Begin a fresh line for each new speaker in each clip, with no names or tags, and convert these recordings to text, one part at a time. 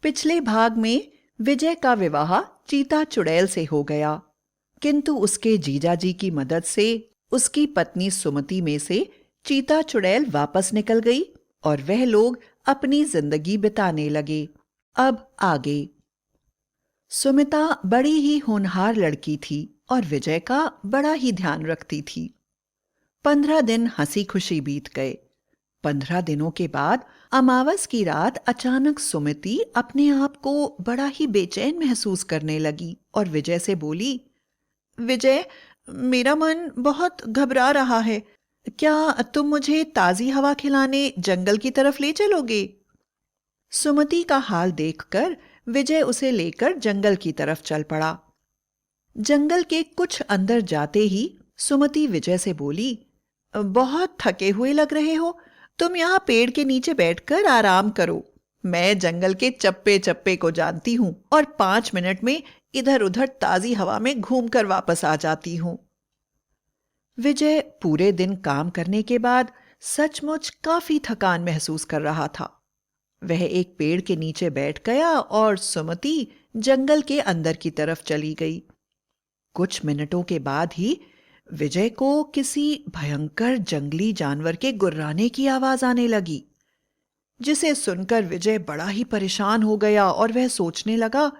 पिछले भाग में विजय का विवाह चीता चुड़ैल से हो गया, किंतु उसके जीजाजी की मदद से उसकी पत्नी सुमति में से चीता चुड़ैल वापस निकल गई और वह लोग अपनी जिंदगी बिताने लगे। अब आगे। सुमिता बड़ी ही होनहार लड़की थी और विजय का बड़ा ही ध्यान रखती थी। 15 दिन हंसी खुशी बीत गए। 15 दिनों के बाद अमावस की रात अचानक सुमति अपने आप को बड़ा ही बेचैन महसूस करने लगी और विजय से बोली, विजय, मेरा मन बहुत घबरा रहा है। क्या तुम मुझे ताजी हवा खिलाने जंगल की तरफ ले चलोगे? सुमति का हाल देखकर विजय उसे लेकर जंगल की तरफ चल पड़ा। जंगल के कुछ अंदर जाते ही सुमति विजय से बोली, बहुत थके हुए लग रहे हो, तुम यहाँ पेड़ के नीचे बैठकर आराम करो। मैं जंगल के चप्पे चप्पे को जानती हूँ और 5 मिनट में इधर उधर ताजी हवा में घूमकर वापस आ जाती हूँ। विजय पूरे दिन काम करने के बाद सचमुच काफी थकान महसूस कर रहा था। वह एक पेड़ के नीचे बैठ गया और सुमति जंगल के अंदर की तरफ चली गई। कुछ मिनटों के बाद ही विजय को किसी भयंकर जंगली जानवर के गुर्राने की आवाज आने लगी, जिसे सुनकर विजय बड़ा ही परेशान हो गया और वह सोचने लगा,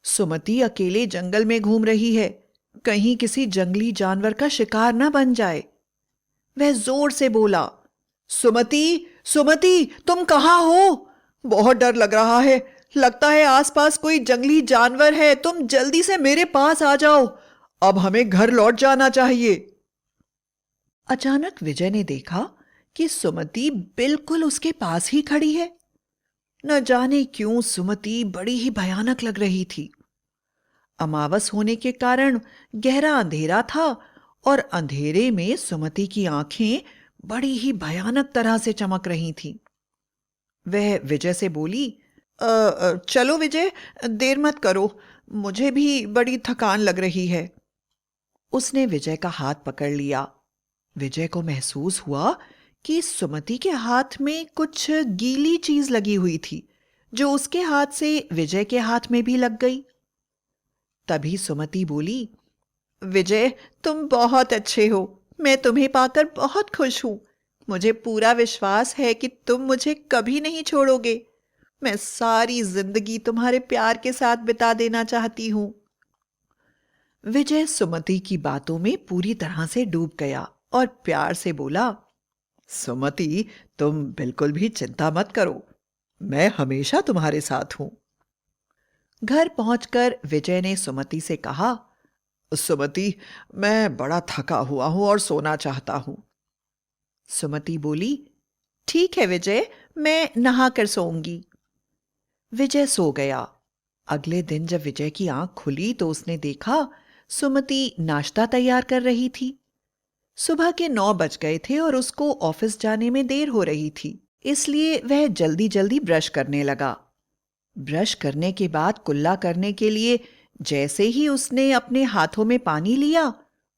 सुमति अकेले जंगल में घूम रही है, कहीं किसी जंगली जानवर का शिकार न बन जाए। वह जोर से बोला, सुमति, सुमति, तुम कहाँ हो? बहुत डर लग रहा है, लगता है आसपास कोई जंगली जानवर है, तुम जल्दी से मेरे पास आ जाओ, अब हमें घर लौट जाना चाहिए। अचानक विजय ने देखा कि सुमति बिल्कुल उसके पास ही खड़ी है। न जाने क्यों सुमति बड़ी ही भयानक लग रही थी। अमावस होने के कारण गहरा अंधेरा था और अंधेरे में सुमति की आंखें बड़ी ही भयानक तरह से चमक रही थीं। वह विजय से बोली, चलो विजय, देर मत करो, मुझे भी बड़ी थकान लग रही है। उसने विजय का हाथ पकड़ लिया। विजय को महसूस हुआ कि सुमति के हाथ में कुछ गीली चीज लगी हुई थी, जो उसके हाथ से विजय के हाथ में भी लग गई। तभी सुमति बोली, विजय, तुम बहुत अच्छे हो, मैं तुम्हें पाकर बहुत खुश हूं। मुझे पूरा विश्वास है कि तुम मुझे कभी नहीं छोड़ोगे। मैं सारी जिंदगी तुम्हारे प्यार के साथ बिता देना चाहती हूं। विजय सुमति की बातों में पूरी तरह से डूब गया और प्यार से बोला, सुमति, तुम बिल्कुल भी चिंता मत करो, मैं हमेशा तुम्हारे साथ हूं। घर पहुंचकर विजय ने सुमति से कहा, सुमति, मैं बड़ा थका हुआ हूं और सोना चाहता हूं। सुमति बोली, ठीक है विजय, मैं नहाकर सोऊंगी। विजय सो गया। अगले दिन जब विजय की आंख खुली तो उसने देखा सुमति नाश्ता तैयार कर रही थी। सुबह के 9 बज गए थे और उसको ऑफिस जाने में देर हो रही थी, इसलिए वह जल्दी जल्दी ब्रश करने लगा। ब्रश करने के बाद कुल्ला करने के लिए जैसे ही उसने अपने हाथों में पानी लिया,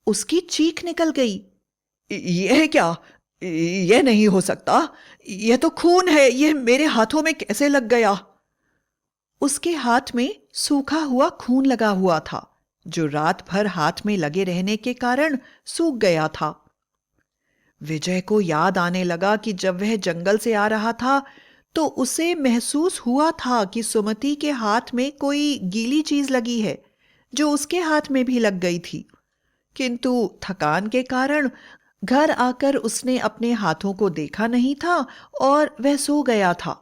उसकी चीख निकल गई। यह क्या? यह नहीं हो सकता, यह तो खून है, यह मेरे हाथों में कैसे लग गया? उसके हाथ में सूखा हुआ खून लगा हुआ था, जो रात भर हाथ में लगे रहने के कारण सूख गया था। विजय को याद आने लगा कि जब वह जंगल से आ रहा था तो उसे महसूस हुआ था कि सुमति के हाथ में कोई गीली चीज लगी है, जो उसके हाथ में भी लग गई थी, किंतु थकान के कारण घर आकर उसने अपने हाथों को देखा नहीं था और वह सो गया था।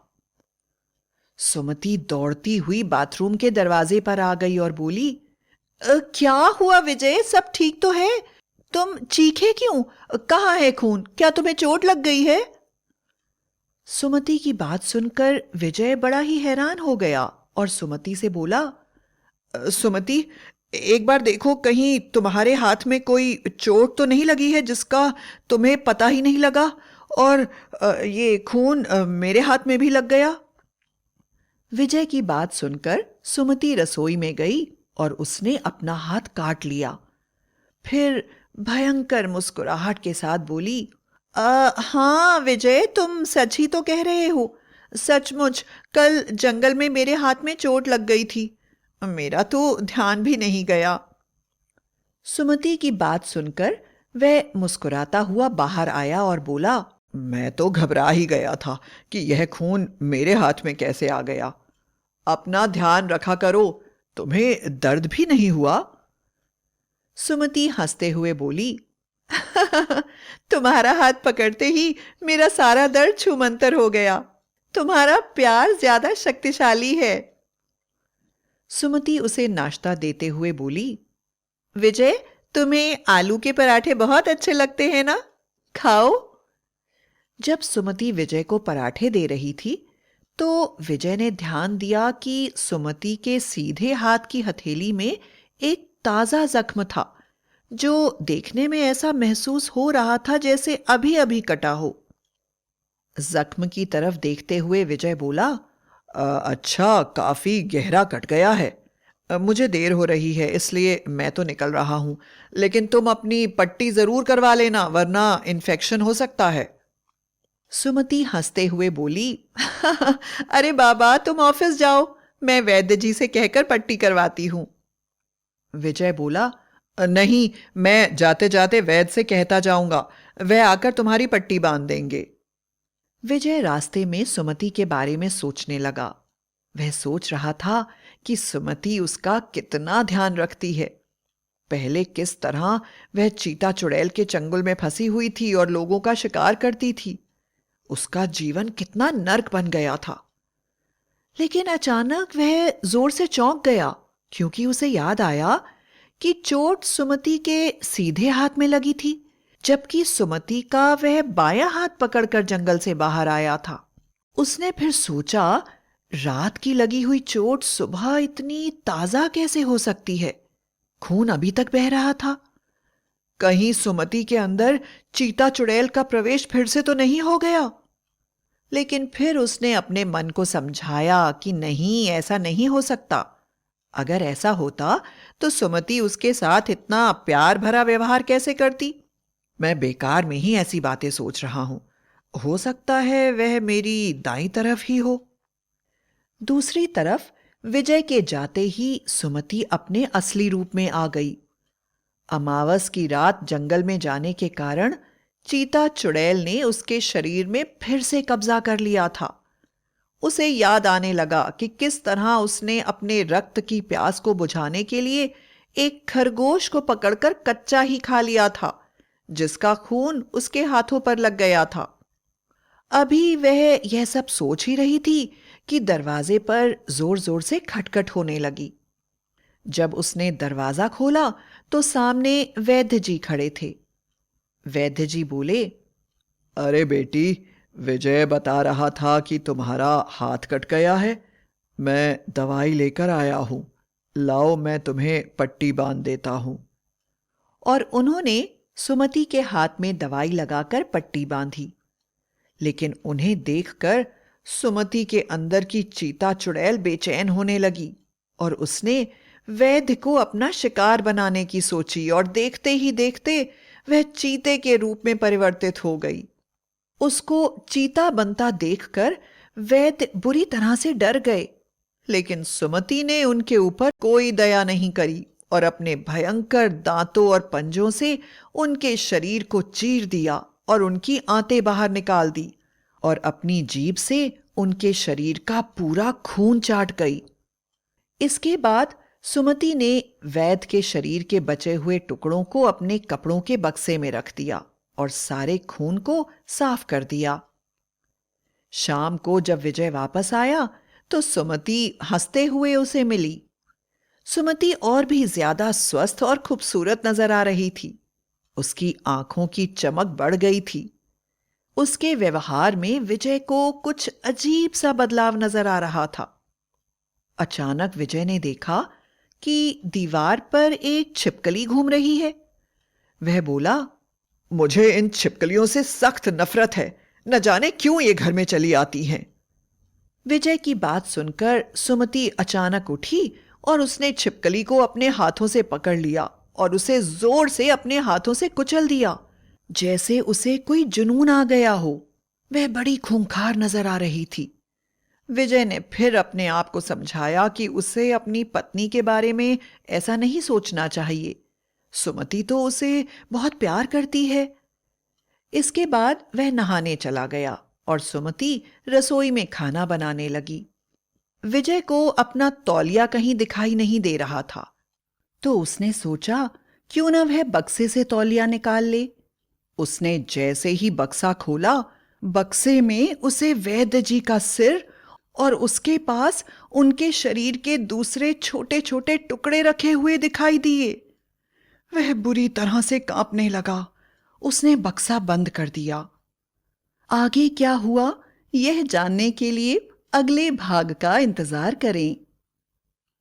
सुमति दौड़ती हुई बाथरूम के दरवाजे पर आ गई और बोली, क्या हुआ विजय, सब ठीक तो है? तुम चीखे क्यों? कहाँ है खून? क्या तुम्हें चोट लग गई है? सुमति की बात सुनकर विजय बड़ा ही हैरान हो गया और सुमति से बोला, सुमति, एक बार देखो, कहीं तुम्हारे हाथ में कोई चोट तो नहीं लगी है जिसका तुम्हें पता ही नहीं लगा और ये खून मेरे हाथ में भी लग गया। विजय की बात सुनकर सुमति रसोई में गई और उसने अपना हाथ काट लिया। फिर भयंकर मुस्कुराहट के साथ बोली, हाँ विजय, तुम सच ही तो कह रहे हो, सचमुच कल जंगल में मेरे हाथ में चोट लग गई थी। मेरा तो ध्यान भी नहीं गया। सुमति की बात सुनकर वह मुस्कुराता हुआ बाहर आया और बोला, मैं तो घबरा ही गया था कि यह खून मेरे हाथ में कैसे आ गया। अपना ध्यान रखा करो, तुम्हें दर्द भी नहीं हुआ? सुमति हंसते हुए बोली, तुम्हारा हाथ पकड़ते ही मेरा सारा दर्द छूमंतर हो गया। तुम्हारा प्यार ज्यादा शक्तिशाली है। सुमति उसे नाश्ता देते हुए बोली, विजय, तुम्हें आलू के पराठे बहुत अच्छे लगते हैं ना? खाओ। जब सुमति विजय को पराठे दे रही थी तो विजय ने ध्यान दिया कि सुमति के सीधे हाथ की हथेली में एक ताजा जख्म था, जो देखने में ऐसा महसूस हो रहा था जैसे अभी अभी कटा हो। जख्म की तरफ देखते हुए विजय बोला, अच्छा, काफी गहरा कट गया है। मुझे देर हो रही है इसलिए मैं तो निकल रहा हूं, लेकिन तुम अपनी पट्टी जरूर करवा लेना वरना इन्फेक्शन हो सकता है। सुमति हंसते हुए बोली, अरे बाबा, तुम ऑफिस जाओ, मैं वैद्य जी से कहकर पट्टी करवाती हूं। विजय बोला, नहीं, मैं जाते जाते वैद्य से कहता जाऊंगा, वह आकर तुम्हारी पट्टी बांध देंगे। विजय रास्ते में सुमति के बारे में सोचने लगा। वह सोच रहा था कि सुमति उसका कितना ध्यान रखती है। पहले किस तरह वह चीता चुड़ैल के चंगुल में फंसी हुई थी और लोगों का शिकार करती थी। उसका जीवन कितना नर्क बन गया था। लेकिन अचानक वह जोर से चौंक गया क्योंकि उसे याद आया कि चोट सुमति के सीधे हाथ में लगी थी, जबकि सुमति का वह बायां हाथ पकड़कर जंगल से बाहर आया था। उसने फिर सोचा, रात की लगी हुई चोट सुबह इतनी ताजा कैसे हो सकती है? खून अभी तक बह रहा था। कहीं सुमति के अंदर चीता चुड़ैल का प्रवेश फिर से तो नहीं हो गया? लेकिन फिर उसने अपने मन को समझाया कि नहीं, ऐसा नहीं हो सकता। अगर ऐसा होता तो सुमति उसके साथ इतना प्यार भरा व्यवहार कैसे करती? मैं बेकार में ही ऐसी बातें सोच रहा हूं। हो सकता है वह मेरी दाईं तरफ ही हो। दूसरी तरफ विजय के जाते ही सुमति अपने असली रूप में आ गई। अमावस की रात जंगल में जाने के कारण चीता चुड़ैल ने उसके शरीर में फिर से कब्जा कर लिया था। उसे याद आने लगा कि किस तरह उसने अपने रक्त की प्यास को बुझाने के लिए एक खरगोश को पकड़कर कच्चा ही खा लिया था, जिसका खून उसके हाथों पर लग गया था। अभी वह यह सब सोच ही रही थी कि दरवाजे पर जोर जोर से खटखट होने लगी। जब उसने दरवाजा खोला तो सामने वैद्य जी खड़े थे। वैद्य जी बोले, अरे बेटी, विजय बता रहा था कि तुम्हारा हाथ कट गया है। मैं दवाई लेकर आया हूं, लाओ मैं तुम्हें पट्टी बांध देता हूं। और उन्होंने सुमति के हाथ में दवाई लगाकर पट्टी बांधी। लेकिन उन्हें देखकर सुमति के अंदर की चीता चुड़ैल बेचैन होने लगी और उसने वैद्य को अपना शिकार बनाने की सोची और देखते ही देखते वह चीते के रूप में परिवर्तित हो गई। उसको चीता बनता देखकर वैद्य बुरी तरह से डर गए, लेकिन सुमति ने उनके ऊपर कोई दया नहीं करी और अपने भयंकर दांतों और पंजों से उनके शरीर को चीर दिया और उनकी आंतें बाहर निकाल दी और अपनी जीभ से उनके शरीर का पूरा खून चाट गई। इसके बाद सुमति ने वैद्य के शरीर के बचे हुए टुकड़ों को अपने कपड़ों के बक्से में रख दिया और सारे खून को साफ कर दिया। शाम को जब विजय वापस आया तो सुमति हंसते हुए उसे मिली। सुमति और भी ज्यादा स्वस्थ और खूबसूरत नजर आ रही थी। उसकी आंखों की चमक बढ़ गई थी। उसके व्यवहार में विजय को कुछ अजीब सा बदलाव नजर आ रहा था। अचानक विजय ने देखा कि दीवार पर एक छिपकली घूम रही है। वह बोला, मुझे इन छिपकलियों से सख्त नफरत है, न जाने क्यों ये घर में चली आती हैं। विजय की बात सुनकर सुमति अचानक उठी और उसने छिपकली को अपने हाथों से पकड़ लिया और उसे जोर से अपने हाथों से कुचल दिया, जैसे उसे कोई जुनून आ गया हो। वह बड़ी खूंखार नजर आ रही थी। विजय ने फिर अपने आप को समझाया कि उसे अपनी पत्नी के बारे में ऐसा नहीं सोचना चाहिए। सुमति तो उसे बहुत प्यार करती है। इसके बाद वह नहाने चला गया और सुमति रसोई में खाना बनाने लगी। विजय को अपना तौलिया कहीं दिखाई नहीं दे रहा था, तो उसने सोचा क्यों न वह बक्से से तौलिया निकाल ले। उसने जैसे ही बक्सा खोला, बक्से में उसे वैद्य जी का सिर और उसके पास उनके शरीर के दूसरे छोटे छोटे टुकड़े रखे हुए दिखाई दिए। वह बुरी तरह से कांपने लगा। उसने बक्सा बंद कर दिया। आगे क्या हुआ, यह जानने के लिए अगले भाग का इंतजार करें।